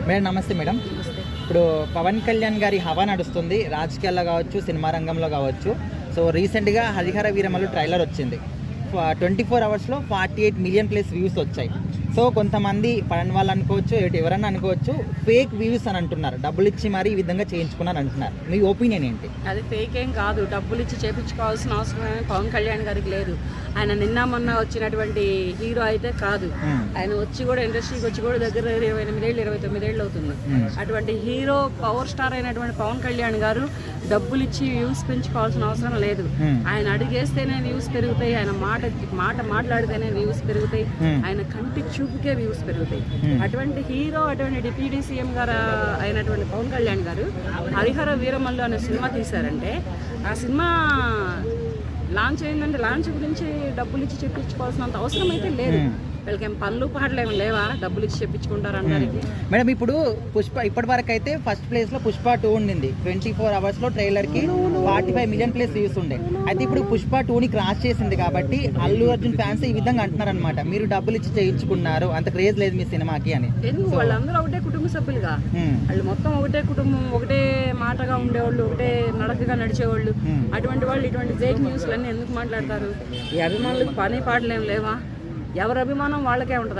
Madam నమస్తే madam. ఇప్పుడు పవన్ కళ్యాణ్ గారి హవా నడుస్తుంది రాజకీయాల్లో కావచ్చు, సినిమా రంగంలో కావచ్చు. సో రీసెంట్గా హరిహర వీరమల్లు ట్రైలర్ వచ్చింది. 24 అవర్స్లో 48 మిలియన్ ప్లస్ వ్యూస్ వచ్చాయి. సో కొంతమంది పవన్ వాళ్ళు అనుకోవచ్చు, ఎవరన్నా అనుకోవచ్చు, ఫేక్ వ్యూస్ అని అంటున్నారు. డబ్బులు ఇచ్చి మరి ఈ విధంగా చేయించుకున్నారు అంటున్నారు. మీ ఒపీనియన్ ఏంటి? అది ఫేక్ ఏం కాదు. డబ్బులు ఇచ్చి చేయించుకోవాల్సిన అవసరం పవన్ కళ్యాణ్ గారికి లేదు. ఆయన నిన్న మొన్న వచ్చినటువంటి హీరో అయితే కాదు. ఆయన వచ్చి కూడా ఇండస్ట్రీకి వచ్చి కూడా దగ్గర 28 ఏళ్ళు 29 ఏళ్ళు అవుతుంది. అటువంటి హీరో పవర్ స్టార్ అయినటువంటి పవన్ కళ్యాణ్ గారు డబ్బులు ఇచ్చి వ్యూస్ పెంచుకోవాల్సిన అవసరం లేదు. ఆయన అడిగేస్తేనే వ్యూస్ పెరుగుతాయి, ఆయన మాట మాట్లాడితేనే వ్యూస్ పెరుగుతాయి, ఆయన కంటి చూపుకే వ్యూస్ పెరుగుతాయి. అటువంటి హీరో, అటువంటి డిప్యూటీ సీఎం గారు అయినటువంటి పవన్ కళ్యాణ్ గారు హరిహర వీరమల్లు అనే సినిమా తీశారంటే ఆ సినిమా లాంచ్ అయిందంటే లాంచ్ గురించి డబ్బులు ఇచ్చి చెప్పించుకోవాల్సినంత అవసరం అయితే లేదు. వీళ్ళకేం పనులు పాటలు ఏమి లేవా డబ్బులు ఇచ్చి చెప్పించుకుంటారు అనడానికి? మేడం ఇప్పుడు పుష్ప ఇప్పటి వరకు అయితే ఫస్ట్ ప్లేస్లో పుష్ప 2 ఉండింది. 24 అవర్స్లో ట్రైలర్కి 45 మిలియన్ ప్లస్ వ్యూస్ ఉండే. అయితే ఇప్పుడు పుష్ప 2ని క్రాస్ చేసింది కాబట్టి అల్లు అర్జున్ ఫ్యాన్స్ ఈ విధంగా అంటున్నారనమాట, మీరు డబ్బులు ఇచ్చి చేయించుకున్నారు, అంత క్రేజ్ లేదు మీ సినిమాకి అని. ఎందుకు? వాళ్ళందరూ ఒకటే కుటుంబ సభ్యులుగా, వాళ్ళు మొత్తం ఒకటే కుటుంబం, ఒకటే మాటగా ఉండేవాళ్ళు, ఒకటే నడకగా నడిచేవాళ్ళు. అటువంటి వాళ్ళు ఇటువంటి ఫేక్ న్యూస్లన్నీ ఎందుకు మాట్లాడతారు? ఈ అభిమానులకు పని పాటలు ఏం లేవా? ఎవరి అభిమానం వాళ్ళకే ఉంటుంది.